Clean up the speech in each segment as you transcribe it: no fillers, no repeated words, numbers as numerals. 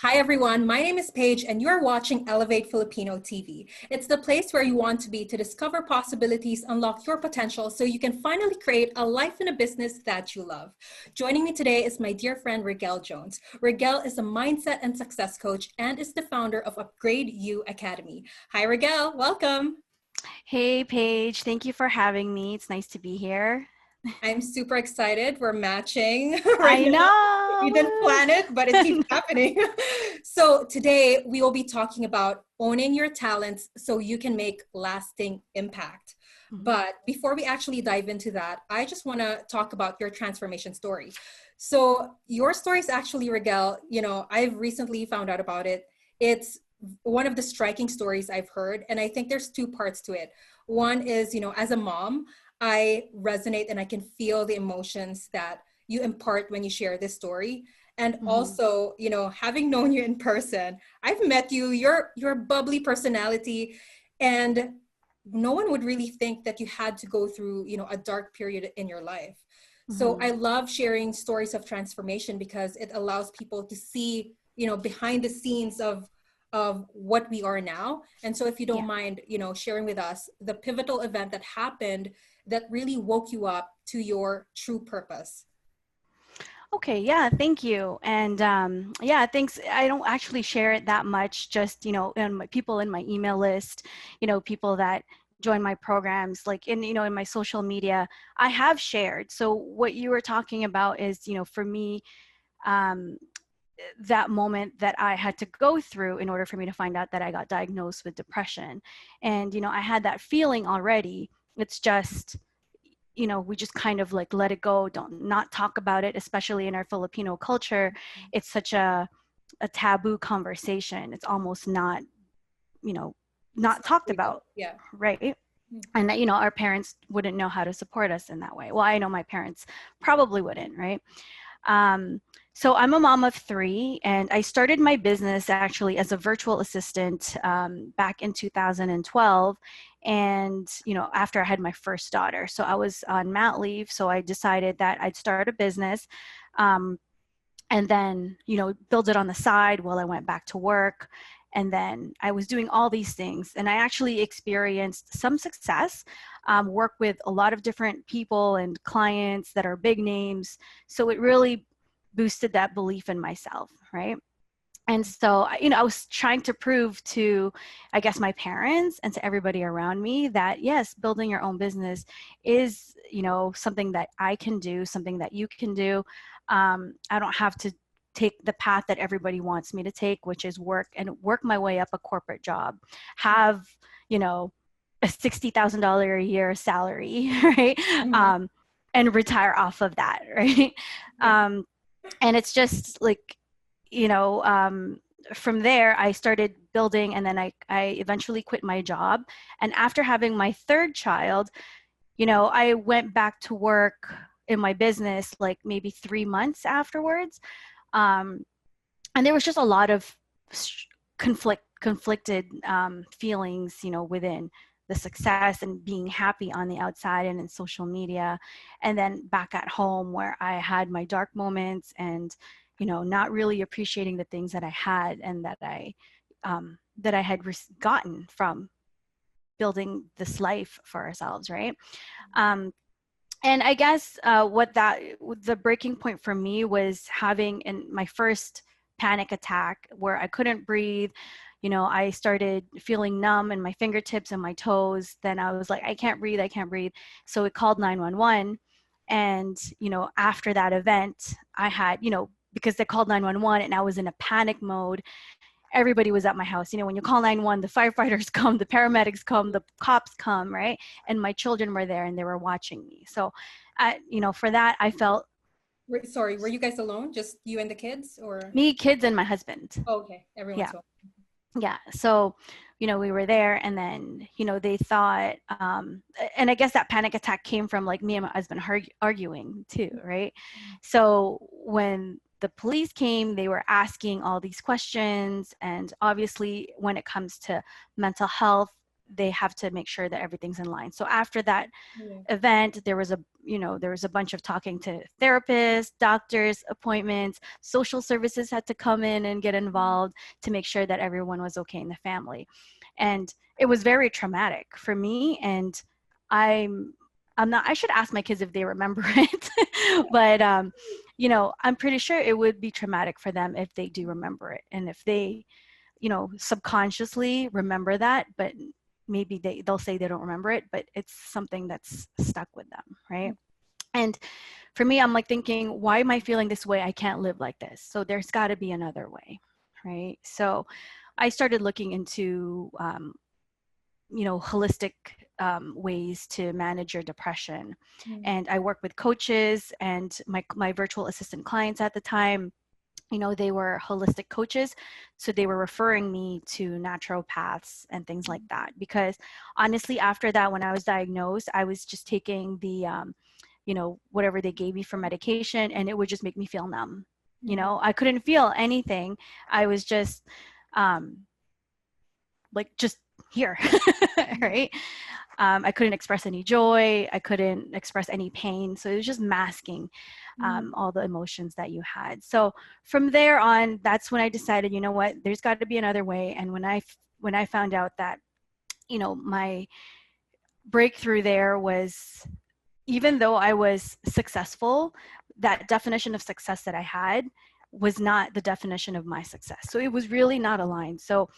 Hi everyone, my name is Paige and you're watching Elevate Filipino TV. It's the place where you want to be to discover possibilities, unlock your potential so you can finally create a life and a business that you love. Joining me today is my dear friend Rigel Jones. Rigel is a mindset and success coach and is the founder of Upgrade You Academy. Hi Rigel, welcome. Hey Paige, thank you for having me. It's nice to be here. I'm super excited. We're matching right I now. know. We didn't plan it, but it keeps happening. So today we will be talking about owning your talents so you can make lasting impact. Mhm. But before we actually dive into that, I just want to talk about your transformation story. So your story is actually, Rigel, I've recently found out about it. It's one of the striking stories I've heard. And I think there's two parts to it. One is, as a mom, I resonate and I can feel the emotions that you impart when you share this story. And Mhm. also, having known you in person, I've met you, your bubbly personality, and no one would really think that you had to go through, a dark period in your life. So I Mhm. love sharing stories of transformation because it allows people to see, behind the scenes of what we are now. And so if you don't Yeah. mind, sharing with us the pivotal event that happened that really woke you up to your true purpose. Okay, yeah, thank you. And yeah, thanks. I don't actually share it that much, just, in my people in my email list, people that join my programs, like in my social media, I have shared. So what you were talking about is, for me, um, that moment that I had to go through in order for me to find out that I got diagnosed with depression. And, I had that feeling already. It's just, we just kind of like let it go, don't not talk about it, especially in our Filipino culture. It's such a taboo conversation. It's almost not, you know, It's not not talked real. about, Yeah. right? Mm. And that, our parents wouldn't know how to support us in that way. Well, I know my parents probably wouldn't, right? Um, so I'm a mom of three, and I started my business actually as a virtual assistant back in 2012. And, after I had my first daughter, so I was on mat leave. So I decided that I'd start a business. Um, and then build it on the side while I went back to work. And then I was doing all these things, and I actually experienced some success, work with a lot of different people and clients that are big names. So it really boosted that belief in myself, right? And so I was trying to prove to, I guess, my parents and to everybody around me that yes, building your own business is something that I can do, something that you can do. I don't have to take the path that everybody wants me to take, which is work my way up a corporate job, have a $60,000 a year salary, right? Mhm. And retire off of that, right? Yeah. And it's just like, you know um, from there I started building, and then I eventually quit my job. And after having my third child, I went back to work in my business like maybe 3 months afterwards. um, and there was just a lot of conflicted feelings, within the success and being happy on the outside and in social media, and then back at home where I had my dark moments and not really appreciating the things that I had and that I had gotten from building this life for ourselves, right? um, and I guess the breaking point for me was having my first panic attack where I couldn't breathe. I started feeling numb in my fingertips and my toes. Then I was like, I can't breathe, I can't breathe. So it called 911. And, after that event, I had, because they called 911 and I was in a panic mode. Everybody was at my house. When you call 911, the firefighters come, the paramedics come, the cops come, right? And my children were there and they were watching me. So, for that, I felt Sorry, were you guys alone? Just you and the kids or? me, kids, and my husband. Oh, okay. Everyone's Yeah. home. Yeah. So, we were there, and then, they thought, and I guess that panic attack came from like me and my husband arguing too, right? So when the police came, they were asking all these questions. And obviously, when it comes to mental health, they have to make sure that everything's in line. So after that Yeah. event, there was a bunch of talking to therapists, doctors, appointments, social services had to come in and get involved to make sure that everyone was okay in the family. And it was very traumatic for me. And I should ask my kids if they remember it, but I'm pretty sure it would be traumatic for them if they do remember it. And if they, subconsciously remember that, but maybe they'll say they don't remember it, but it's something that's stuck with them, right? And for me, I'm like thinking, why am I feeling this way? I can't live like this. So there's got to be another way, right? So I started looking into, holistic ways to manage your depression. And I work with coaches and my virtual assistant clients at the time. They were holistic coaches. So they were referring me to naturopaths and things like that. Because honestly, after that, when I was diagnosed, I was just taking the, whatever they gave me for medication, and it would just make me feel numb. I couldn't feel anything. I was just just here, right? I couldn't express any joy. I couldn't express any pain. So it was just masking all the emotions that you had. So from there on, that's when I decided, you know what, there's got to be another way. And when I found out that, my breakthrough there was, even though I was successful, that definition of success that I had was not the definition of my success. So it was really not aligned. So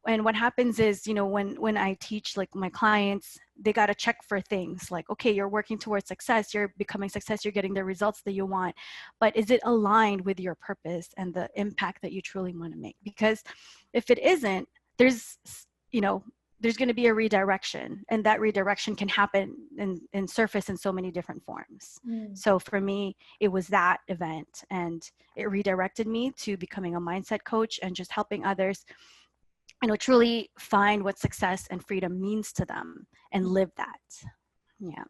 and what happens is, when I teach like my clients, they got to check for things like, okay, you're working towards success, you're becoming success, you're getting the results that you want, but is it aligned with your purpose and the impact that you truly want to make? Because if it isn't, there's going to be a redirection, and that redirection can happen and surface in so many different forms. So for me, it was that event, and it redirected me to becoming a mindset coach and just helping others truly find what success and freedom means to them and live that. Yeah.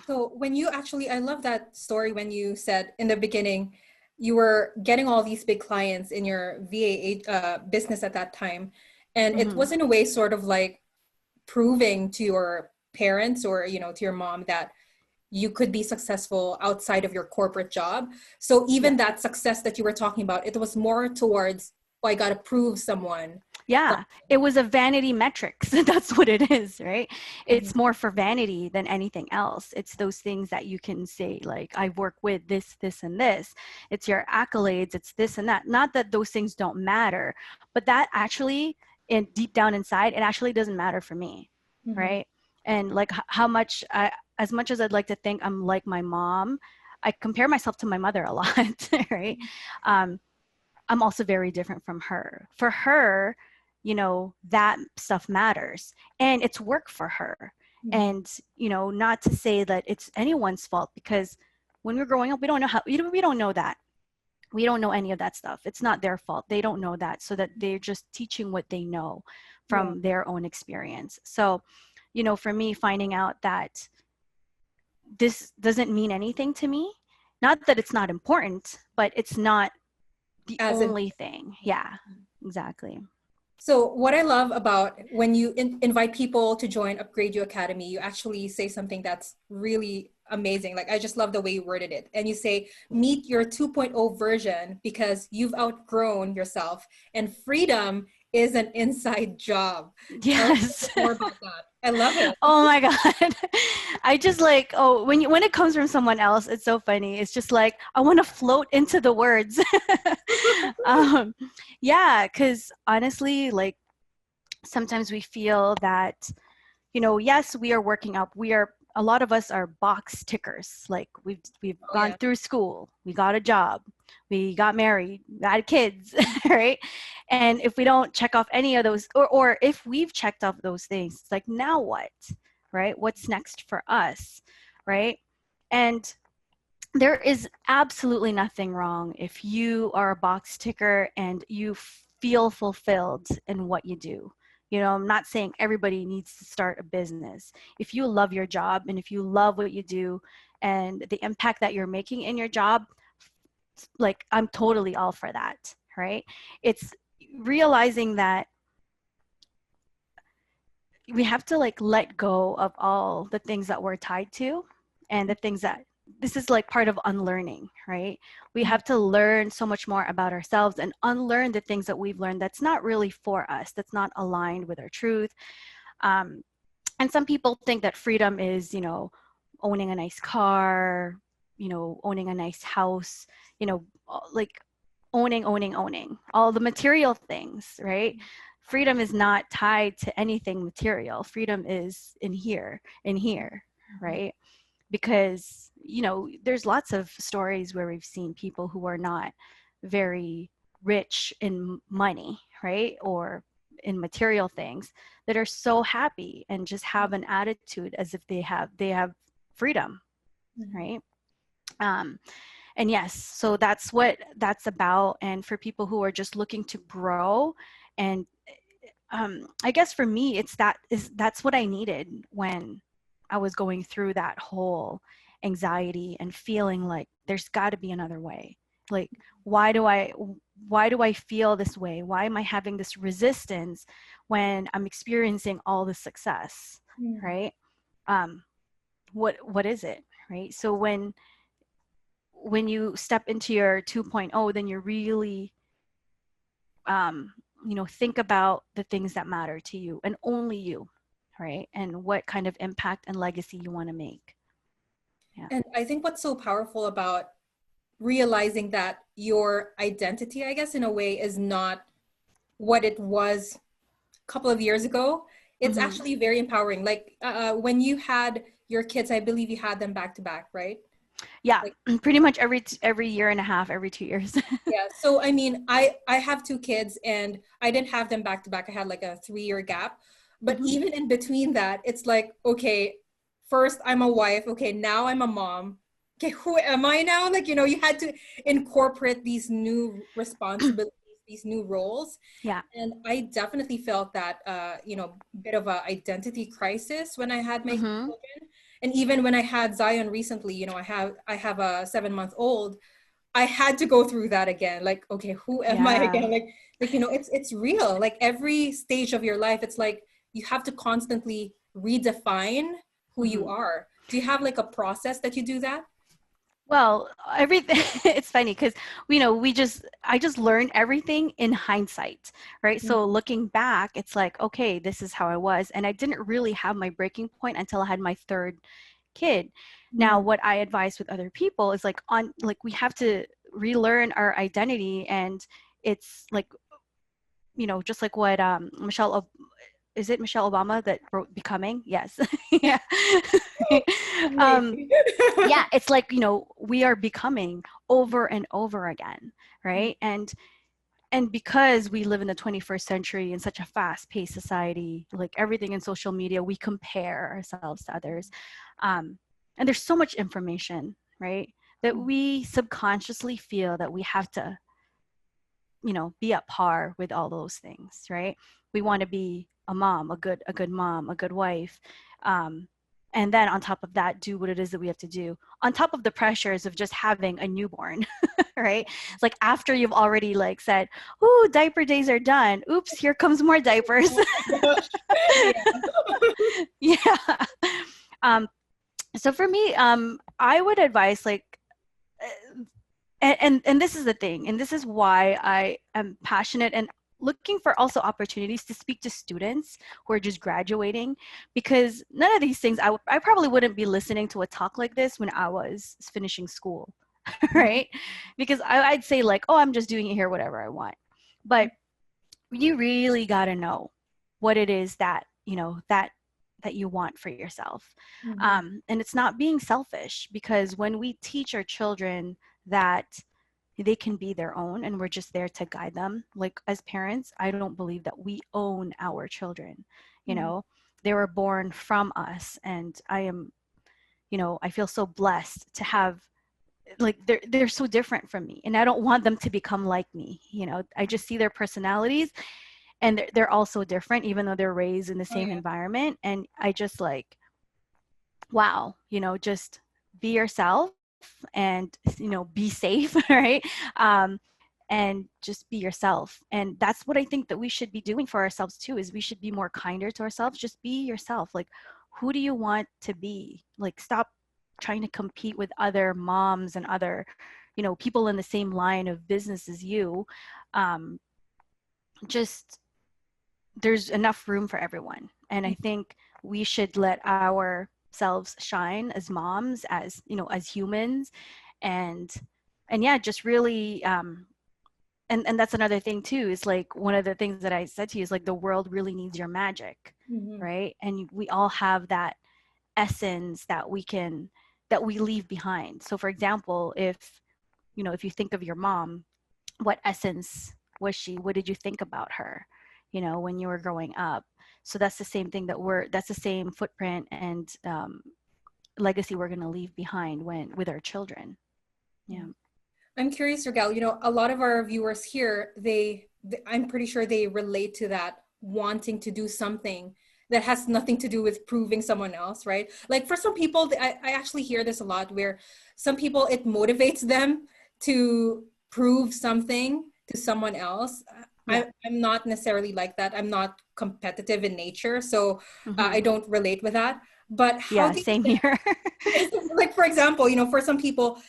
So when you actually, I love that story when you said in the beginning, you were getting all these big clients in your VA business at that time. And it was in a way sort of like proving to your parents or, to your mom that you could be successful outside of your corporate job. So even that success that you were talking about, it was more towards, oh, I got to prove someone. Yeah, it was a vanity metrics. That's what it is, right? It's more for vanity than anything else. It's those things that you can say, like, I work with this, this, and this. It's your accolades. It's this and that. Not that those things don't matter, but that actually, deep down inside, it actually doesn't matter for me, right? And like as much as I'd like to think I'm like my mom, I compare myself to my mother a lot, right? I'm also very different from her. For her, that stuff matters, and it's work for her. And, not to say that it's anyone's fault, because when we're growing up, we don't know how, we don't know that. We don't know any of that stuff. It's not their fault. They don't know that, so that they're just teaching what they know from their own experience. So, for me, finding out that this doesn't mean anything to me, not that it's not important, but it's not the only thing. Yeah, exactly. So what I love about when you invite people to join Upgrade You Academy, you actually say something that's really amazing. Like, I just love the way you worded it. And you say, meet your 2.0 version because you've outgrown yourself, and freedom is an inside job. Yes. More about that. I love it. Oh my God. I just like, when it comes from someone else, it's so funny. It's just like, I want to float into the words. Yeah, because honestly, like, sometimes we feel that, yes, we are working up. A lot of us are box tickers. Like, we've gone through school, we got a job, we got married, we had kids, right? And if we don't check off any of those, or if we've checked off those things, it's like, now what, right? What's next for us, right? And there is absolutely nothing wrong if you are a box ticker and you feel fulfilled in what you do. I'm not saying everybody needs to start a business. If you love your job and if you love what you do and the impact that you're making in your job, like, I'm totally all for that, right? It's realizing that we have to like let go of all the things that we're tied to, and the things that, this is like part of unlearning, right? We have to learn so much more about ourselves and unlearn the things that we've learned that's not really for us, that's not aligned with our truth. And some people think that freedom is, you know, owning a nice car, you know, owning a nice house, you know, like owning all the material things, right? Freedom is not tied to anything material. Freedom is in here, right? Because, you know, there's lots of stories where we've seen people who are not very rich in money, right? Or in material things, that are so happy and just have an attitude as if they have freedom, right? And yes, so that's what that's about. And for people who are just looking to grow, and I guess for me, that's what I needed when I was going through that whole anxiety and feeling like there's got to be another way. Like, why do I feel this way? Why am I having this resistance when I'm experiencing all the success, right? What is it, right? So when you step into your 2.0, then you're really you know, think about the things that matter to you and only you, right? And what kind of impact and legacy you want to make. Yeah. And I think what's so powerful about realizing that your identity, I guess, in a way, is not what it was a couple of years ago. It's actually very empowering. Like when you had your kids, I believe you had them back to back, right? Yeah, Like, pretty much every year and a half, every 2 years. yeah. So I mean, I have two kids, and I didn't have them back to back. I had like a 3-year gap. But even in between that, it's like, okay, first I'm a wife. Okay, now I'm a mom. Okay, who am I now? Like, you know, you had to incorporate these new responsibilities, these new roles. Yeah. And I definitely felt that, you know, bit of a identity crisis when I had my children. And even when I had Zion recently, you know, I have a 7-month-old. I had to go through that again. Like, okay, who am I Yeah. again? Like, you know, it's real. Like every stage of your life, it's like you have to constantly redefine who you are. Do you have like a process that you do that? Well, everything, it's funny because, you know, I just learned everything in hindsight, right? So looking back, it's like, okay, this is how I was. And I didn't really have my breaking point until I had my third kid. Now, what I advise with other people is like we have to relearn our identity. And it's like, you know, just like what is it Michelle Obama that wrote Becoming? Yes. Yeah. um, yeah, it's like, you know, we are becoming over and over again, right? And because we live in the 21st century in such a fast-paced society, like everything in social media, we compare ourselves to others. And there's so much information, right? That we subconsciously feel that we have to, you know, be at par with all those things, right? We want to be a mom, a good mom, a good wife. And then on top of that, do what it is that we have to do on top of the pressures of just having a newborn. Right? It's like after you've already like said, "Ooh, diaper days are done. Oops, here comes more diapers." Yeah. So for me, I would advise like, and this is the thing, and this is why I am passionate and looking for also opportunities to speak to students who are just graduating, because none of these things, I probably wouldn't be listening to a talk like this when I was finishing school, right? Because I'd say like, oh, I'm just doing it here, whatever I want. But you really got to know what it is that, you know, that you want for yourself. And it's not being selfish, because when we teach our children that they can be their own and we're just there to guide them, like as parents, I don't believe that we own our children. You know, they were born from us, and I am, you know, I feel so blessed to have, like, they're so different from me, and I don't want them to become like me. You know, I just see their personalities, and they're all so different, even though they're raised in the same environment. And I just like, wow, you know, just be yourself and, you know, be safe. Right? and just be yourself. And that's what I think that we should be doing for ourselves too, is we should be more kinder to ourselves. Just be yourself. Like, who do you want to be? Like, stop trying to compete with other moms and other, people in the same line of business as you. Just, there's enough room for everyone. And I think we should let ourselves shine as moms, as, as humans. And yeah, just really, and that's another thing too, is like, one of the things that I said to you is like, the world really needs your magic, right? And we all have that essence that we leave behind. So for example, if you think of your mom, what essence was she? What did you think about her, when you were growing up? So that's the same thing that's the same footprint and legacy we're going to leave behind with our children. Yeah. I'm curious, Rigel, a lot of our viewers here, I'm pretty sure they relate to that, wanting to do something that has nothing to do with proving someone else, right? Like for some people, I actually hear this a lot, where some people, it motivates them to prove something to someone else. Yeah. I'm not necessarily like that. I'm not competitive in nature, so I don't relate with that. But how same here. Like, for example, for some people,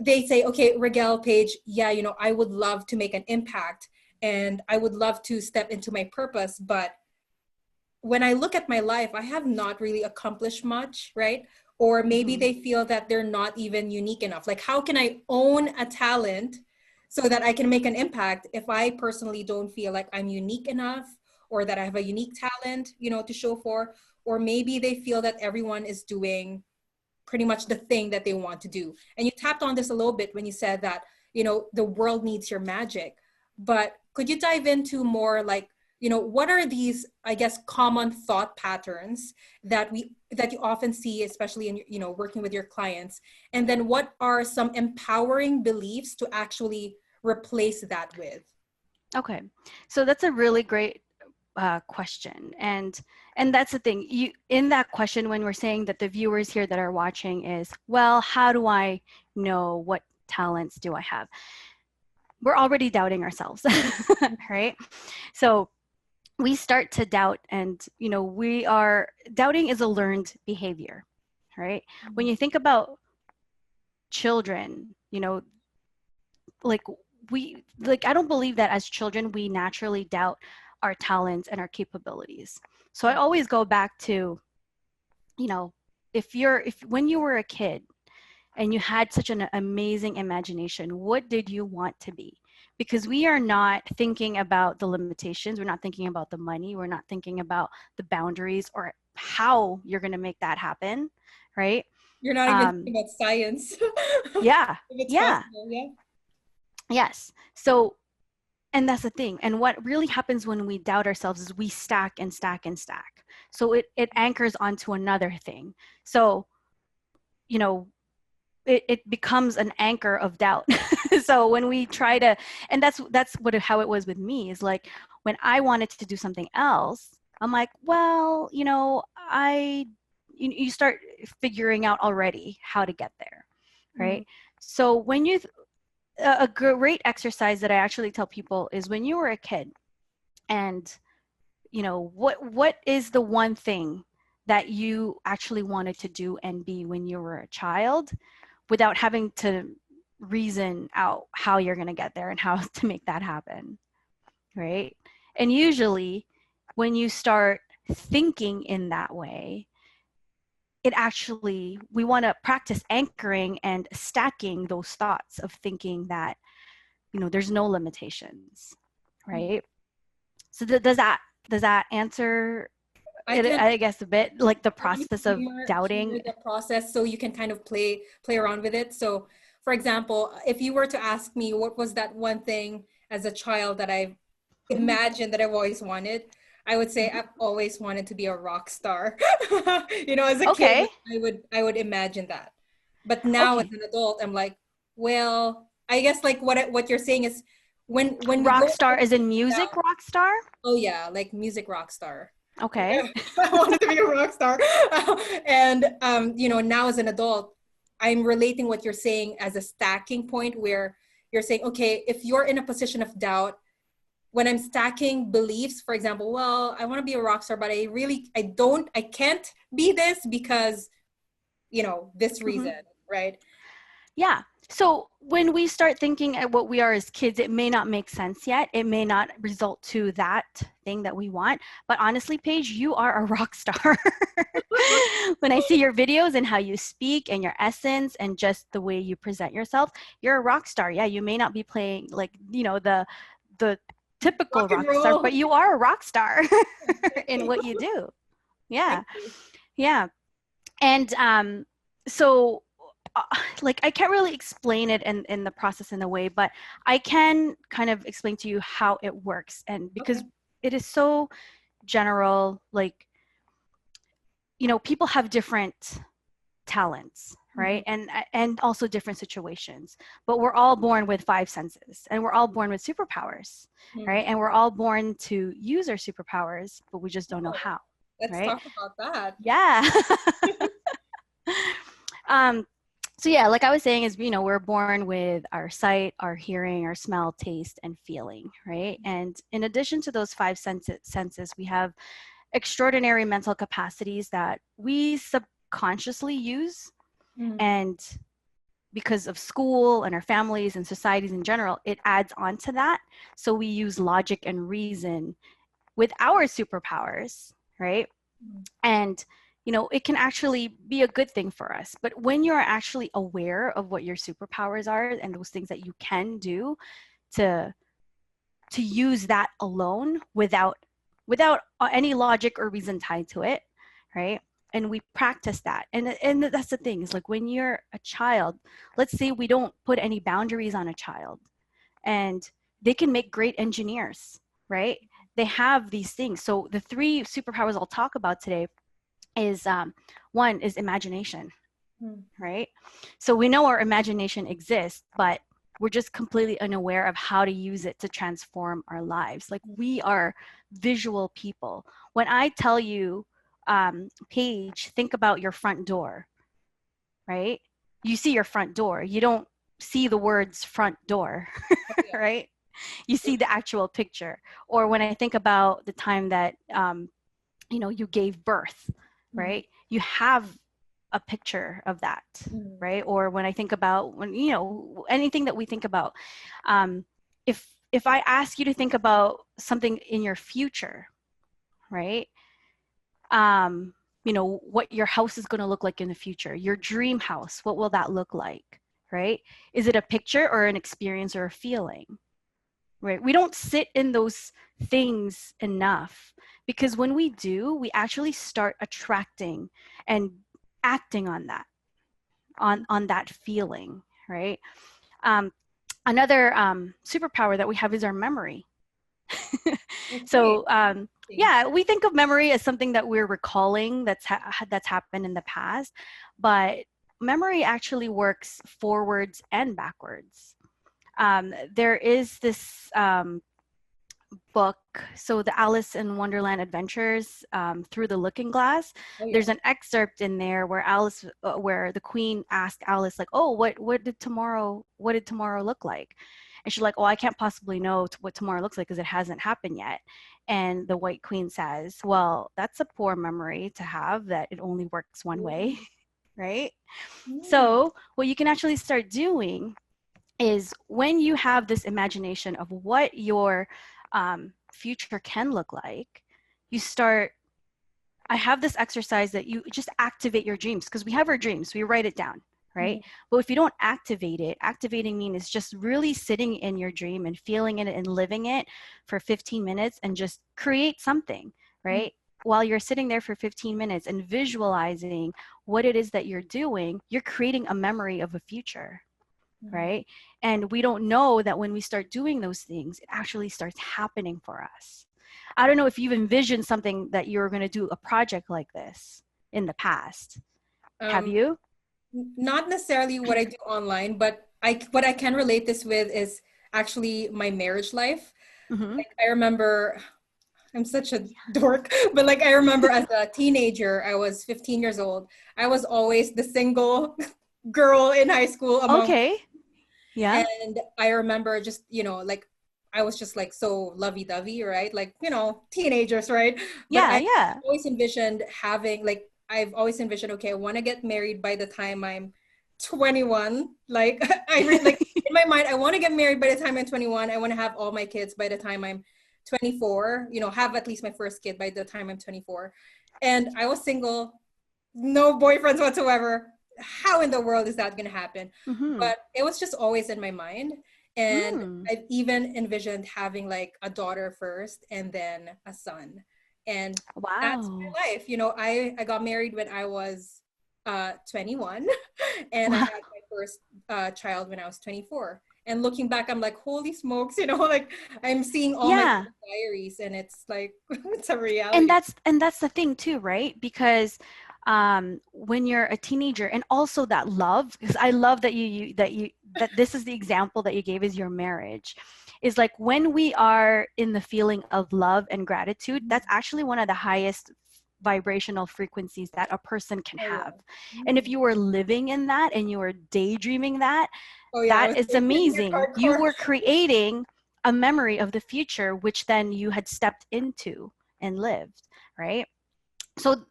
they say, okay, Rigel, Paige, yeah, I would love to make an impact and I would love to step into my purpose. But when I look at my life, I have not really accomplished much, right? Or maybe they feel that they're not even unique enough. Like, how can I own a talent so that I can make an impact if I personally don't feel like I'm unique enough, or that I have a unique talent, to show for? Or maybe they feel that everyone is doing pretty much the thing that they want to do. And you tapped on this a little bit when you said that, the world needs your magic. But could you dive into more like, what are these, I guess, common thought patterns that you often see, especially in, working with your clients? And then what are some empowering beliefs to actually replace that with? Okay. So that's a really great question. And that's the thing, in that question, when we're saying that the viewers here that are watching is, well, how do I know what talents do I have? We're already doubting ourselves, right? So we start to doubt, and doubting is a learned behavior, right? When you think about children, I don't believe that as children we naturally doubt our talents and our capabilities. So I always go back to, when you were a kid and you had such an amazing imagination, what did you want to be? Because we are not thinking about the limitations. We're not thinking about the money. We're not thinking about the boundaries or how you're going to make that happen, right? You're not even thinking about science. Yeah. Yeah. Yes. So, and that's the thing. And what really happens when we doubt ourselves is we stack and stack and stack. So it anchors onto another thing. So, it becomes an anchor of doubt. So when we try to, and that's how it was with me, is like, when I wanted to do something else, I'm like, well, you start figuring out already how to get there, right? So when a great exercise that I actually tell people is, when you were a kid, and what is the one thing that you actually wanted to do and be when you were a child, without having to reason out how you're going to get there and how to make that happen, right? And usually when you start thinking in that way, we want to practice anchoring and stacking those thoughts of thinking that, there's no limitations, right? So does that answer I guess a bit, like the process of doubting? The process, so you can kind of play around with it. So for example, if you were to ask me what was that one thing as a child that I've imagined that I've always wanted, I would say I've always wanted to be a rock star. As a kid, I would imagine that. But now as an adult, I'm like, well, I guess like what you're saying is, when rock star is in music, rock star? Oh yeah, like music rock star. Okay. I wanted to be a rock star. And, now as an adult, I'm relating what you're saying as a stacking point, where, you're saying, okay, if you're in a position of doubt, when I'm stacking beliefs, for example, well, I want to be a rock star, but I can't be this because, this Mm-hmm. reason, right? Yeah. So when we start thinking at what we are as kids, it may not make sense yet. It may not result to that thing that we want. But honestly, Paige, you are a rock star. When I see your videos and how you speak and your essence and just the way you present yourself, you're a rock star. Yeah, you may not be playing like, the typical Rock and rock star, but roll. you are a rock star Thank in you. what you do. Yeah. Thank you. Yeah. And so uh, like I can't really explain it in the process in a way, but I can kind of explain to you how it works. And because Okay. it is so general, like, people have different talents, right? Mhm. And also different situations, but we're all born with five senses and we're all born with superpowers, Mhm. right? And we're all born to use our superpowers, but we just don't know Oh, how, let's right? talk about that. Yeah. um so yeah, like I was saying, is we're born with our sight, our hearing, our smell, taste, and feeling, right? And in addition to those five senses, we have extraordinary mental capacities that we subconsciously use. Mhm. And because of school and our families and societies in general, it adds on to that. So we use logic and reason with our superpowers, right? And it can actually be a good thing for us. But when you're actually aware of what your superpowers are and those things that you can do to use that alone without any logic or reason tied to it, right? And we practice that. And that's the thing, is like when you're a child, let's say we don't put any boundaries on a child, and they can make great engineers, right? They have these things. So the three superpowers I'll talk about today is one is imagination, Mhm. right? So we know our imagination exists, but we're just completely unaware of how to use it to transform our lives. Like, we are visual people. When I tell you, Paige, think about your front door, right? You see your front door. You don't see the words front door, Oh, yeah. right? You see the actual picture. Or when I think about the time that you gave birth, Mhm. right? You have a picture of that, Mhm. right? Or when I think about anything that we think about, um, if I ask you to think about something in your future, right? um, what your house is going to look like in the future, your dream house, what will that look like, right? Is it a picture or an experience or a feeling, right? We don't sit in those things enough, because when we do, we actually start attracting and acting on that, on that feeling, right? um, Another superpower that we have is our memory. Okay. So yeah, we think of memory as something that we're recalling that's happened in the past, but memory actually works forwards and backwards. There is this book, so the Alice in Wonderland Adventures, through the Looking Glass. Oh, yeah. There's an excerpt in there where where the queen asked Alice, like, oh, what did tomorrow look like? And she's like, oh, I can't possibly know what tomorrow looks like because it hasn't happened yet. And the White Queen says, well, that's a poor memory to have, that it only works one way, right? Mm. So what you can actually start doing is, when you have this imagination of what your future can look like, you start, I have this exercise that you just activate your dreams, because we have our dreams, we write it down, right? Mhm. But if you don't activate it, activating means just really sitting in your dream and feeling it and living it for 15 minutes and just create something, Mhm. right? While you're sitting there for 15 minutes and visualizing what it is that you're doing, you're creating a memory of a future, Mhm. right? And we don't know that when we start doing those things, it actually starts happening for us. I don't know if you've envisioned something that you're going to do a project like this in the past. Have Um, you? Not necessarily what I do online, but what I can relate this with is actually my marriage life. Mm-hmm. Like, I remember, I'm such a dork, but like I remember as a teenager, I was 15 years old. I was always the single girl in high school among, Okay. Yeah. And I remember just, like, I was just like so lovey-dovey, right? Like, teenagers, right? But Yeah. Yeah. always envisioned having, like, I've always envisioned, okay, I want to get married by the time I'm 21. Like, like in my mind, I want to get married by the time I'm 21. I want to have all my kids by the time I'm 24, have at least my first kid by the time I'm 24. And I was single, no boyfriends whatsoever. How in the world is that going to happen? Mm-hmm. But it was just always in my mind. And Mm. I've even envisioned having like a daughter first and then a son. And that's Wow. my life. I got married when I was 21 and I Wow. had my first child when I was 24. And looking back, I'm like, holy smokes, like I'm seeing all my Yeah. diaries and it's like, it's a And reality. that's the thing too, right? Because when you're a teenager, and also that love, because I love that that this is the example that you gave, is your marriage, is like when we are in the feeling of love and gratitude, that's actually one of the highest vibrational frequencies that a person can Oh, have. yeah. And if Mhm. you were living in that and you were daydreaming that, Oh, yeah. I that was is daydreaming it amazing. You hardcore. were creating a memory of the future, which then you had stepped into and lived, right? So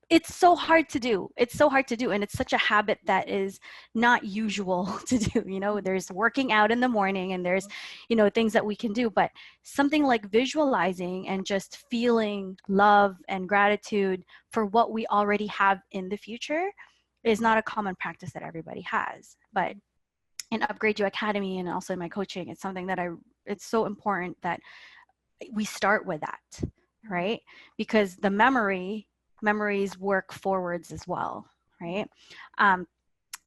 it's so hard to do. It's so hard to do. And it's such a habit that is not usual to do. There's working out in the morning and there's, things that we can do. But something like visualizing and just feeling love and gratitude for what we already have in the future is not a common practice that everybody has. But in Upgrade You Academy and also in my coaching, it's something that it's so important that we start with that, right? Because the memories work forwards as well, right? Um,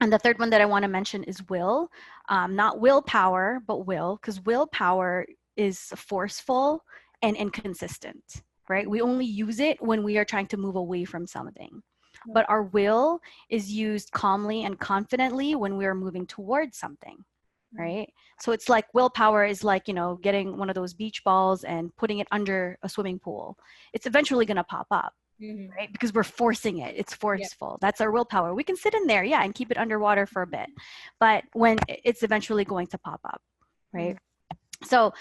and the third one that I want to mention is will, not willpower, but will, because willpower is forceful and inconsistent, right? We only use it when we are trying to move away from something. But our will is used calmly and confidently when we are moving towards something, right? So it's like willpower is like, getting one of those beach balls and putting it under a swimming pool. It's eventually going to pop up, Mhm. right? Because we're forcing it. It's Yeah. forceful. That's our willpower. We can sit in there, yeah, and keep it underwater for a bit. But when it's eventually going to pop up, right? Mhm. So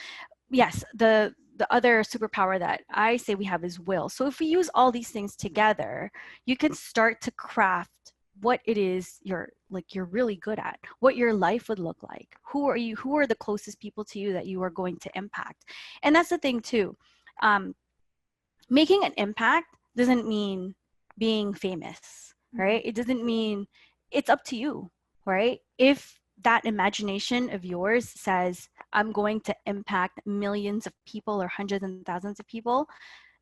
yes, the other superpower that I say we have is will. So if we use all these things together, you can start to craft what it is you're really good at, what your life would look like. Who are the closest people to you that you are going to impact? And that's the thing too. Um, Making an impact doesn't mean being famous, right? It doesn't mean, it's up to you, right? If that imagination of yours says, I'm going to impact millions of people or hundreds and thousands of people,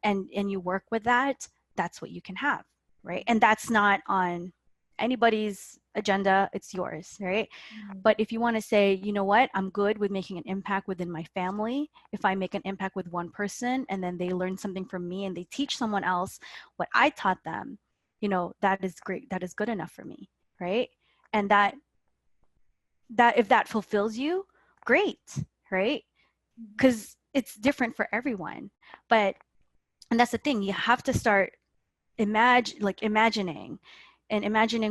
and you work with that, that's what you can have, right? And that's not on anybody's agenda, it's yours, right? Mhm. But if you want to say, you know what, I'm good with making an impact within my family. If I make an impact with one person and then they learn something from me and they teach someone else what I taught them, that is great. That is good enough for me, right? And that if that fulfills you, great, right? Because it's different for everyone. But and that's the thing, you have to start imagining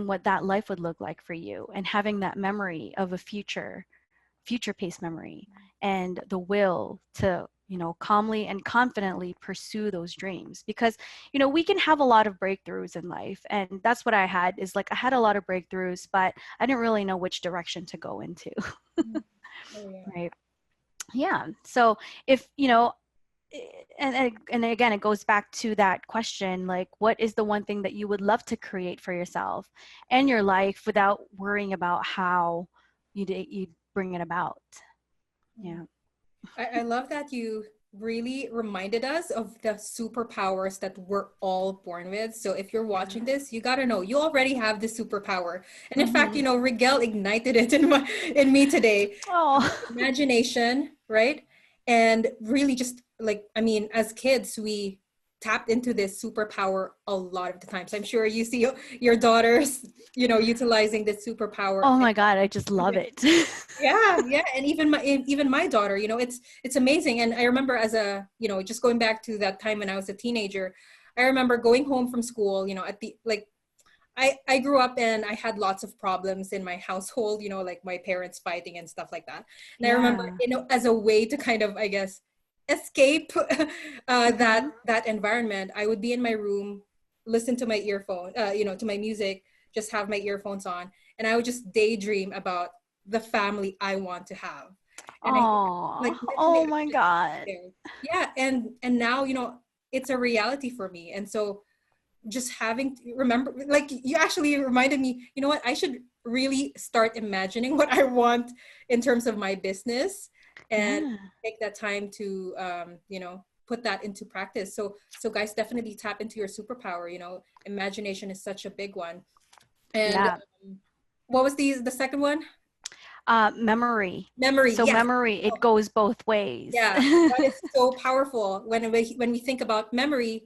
what that life would look like for you, and having that memory of a future pace memory, and the will to calmly and confidently pursue those dreams. Because we can have a lot of breakthroughs in life, and that's what I had, is like I had a lot of breakthroughs, but I didn't really know which direction to go into. Mhm. Oh, yeah. Right. Yeah. So if and again, it goes back to that question, like, what is the one thing that you would love to create for yourself and your life without worrying about how you bring it about? Yeah. I love that you really reminded us of the superpowers that we're all born with. So if you're Yeah. watching this, you gotta know you already have the superpower. And in fact, Mm-hmm. Rigel ignited it in me today. Oh. Imagination, right? And really just like, I mean, as kids, we tapped into this superpower a lot of the times. I'm sure you see your daughters, utilizing this superpower. Oh my God, I just love it. Yeah, yeah, and even my daughter, it's amazing. And I remember as a, just going back to that time when I was a teenager, I remember going home from school, at the like I grew up and I had lots of problems in my household, you know, like my parents fighting and stuff like that. And I remember, Yeah. you know, as a way to kind of, I guess, escape Mhm. that environment, I would be in my room, listen to my earphone, you know, to my music, just have my earphones on, and I would just daydream about the family I want to have. And I think, like, Oh, literally, oh I my just God. there. Yeah, and now, you know, it's a reality for me. And so just having to remember, like, you actually reminded me, you know what, I should really start imagining what I want in terms of my business, and Yeah. take that time to you know, put that into practice. So guys, definitely tap into your superpower. You know, imagination is such a big one. And Yeah. what was the second one? Memory. Memory. So Yes. memory, it goes both ways. Yeah, that is so powerful. When we think about memory,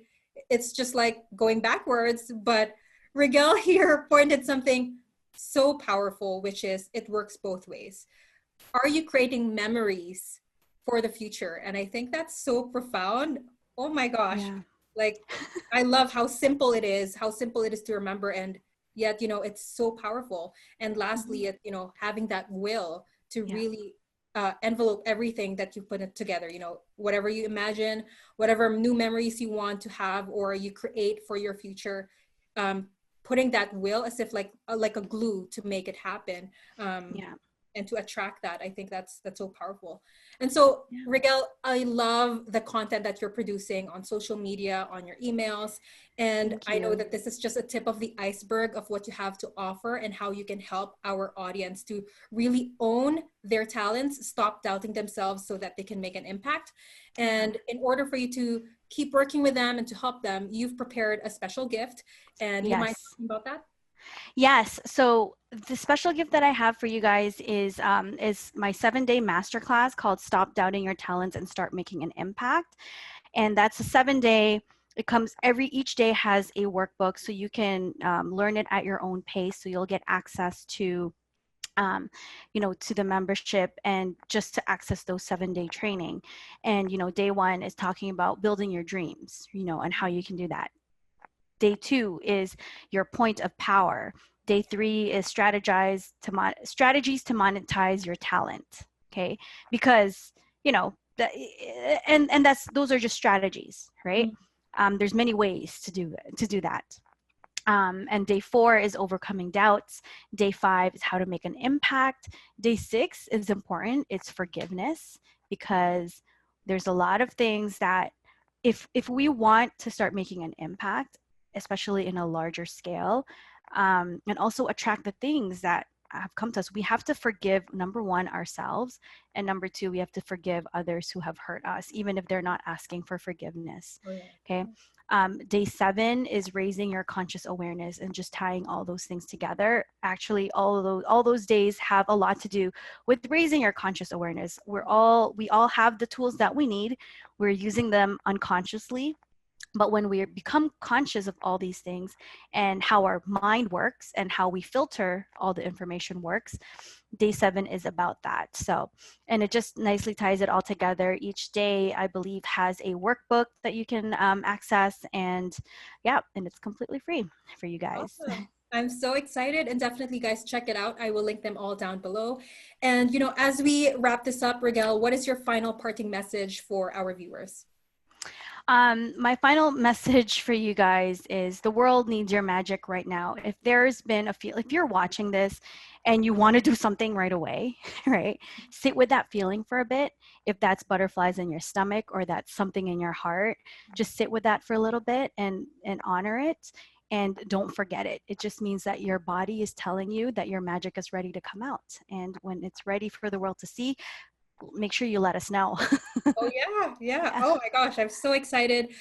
it's just like going backwards. But Rigel here pointed something so powerful, which is it works both ways. Are you creating memories for the future? And I think that's so profound. Oh my gosh. Yeah. Like, I love how simple it is to remember, and yet, you know, it's so powerful. And Mhm. lastly, it, you know, having that will to Yeah. really envelope everything that you put it together, you know, whatever you imagine, whatever new memories you want to have or you create for your future, um, putting that will as if like a glue to make it happen. Um, Yeah. and to attract that, I think that's so powerful. And so, Yeah. Rigel, I love the content that you're producing on social media, on your emails, and Thank I know you. that this is just a tip of the iceberg of what you have to offer and how you can help our audience to really own their talents, stop doubting themselves so that they can make an impact. Yeah. And in order for you to keep working with them and to help them, you've prepared a special gift. And you mind Yes. talking about that? Yes. So the special gift that I have for you guys is my 7-day masterclass called "Stop Doubting Your Talents and Start Making an Impact." And that's a 7-day. It comes each day has a workbook, so you can learn it at your own pace. So you'll get access to to the membership and just to access those 7-day training. And, day one is talking about building your dreams, and how you can do that. Day two is your point of power. Day three is strategies to monetize your talent. Okay. Because, that, and those are just strategies, right? Mhm. There's many ways to do that. And day four is overcoming doubts. Day five is how to make an impact. Day six is important. It's forgiveness, because there's a lot of things that if we want to start making an impact, especially in a larger scale, and also attract the things that have come to us, we have to forgive, number one, ourselves, and number two, we have to forgive others who have hurt us, even if they're not asking for forgiveness. Oh, yeah. Okay. Day seven is raising your conscious awareness and just tying all those things together. Actually, all those days have a lot to do with raising your conscious awareness. We all have the tools that we need. We're using them unconsciously. But when we become conscious of all these things and how our mind works and how we filter all the information works, day seven is about that. So, and it just nicely ties it all together. Each day, I believe, has a workbook that you can access. And yeah, and it's completely free for you guys. Awesome. I'm so excited, and definitely guys check it out. I will link them all down below. And you know, as we wrap this up, Rigel, what is your final parting message for our viewers? My final message for you guys is the world needs your magic right now. If there's been if you're watching this and you want to do something right away, right? Sit with that feeling for a bit. If that's butterflies in your stomach or that's something in your heart, just sit with that for a little bit and honor it. And don't forget it. It just means that your body is telling you that your magic is ready to come out. And when it's ready for the world to see, make sure you let us know. Oh yeah, yeah. Yeah. Oh my gosh, I'm so excited.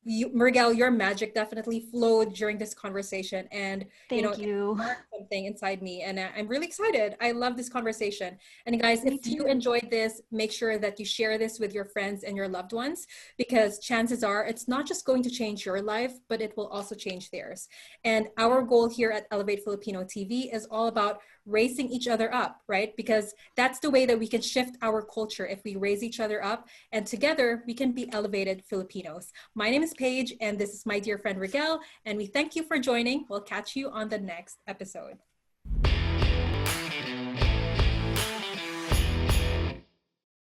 Miguel, your magic definitely flowed during this conversation, and you know, Thank it you. sparked something inside me, and I'm really excited. I love this conversation. And guys, Me if you too. enjoyed this, make sure that you share this with your friends and your loved ones, because chances are it's not just going to change your life, but it will also change theirs. And our goal here at Elevate Filipino TV is all about raising each other up, right? Because that's the way that we can shift our culture if we raise each other up, and together we can be elevated Filipinos. My name is is Paige, and this is my dear friend Rigel, and we thank you for joining. We'll catch you on the next episode.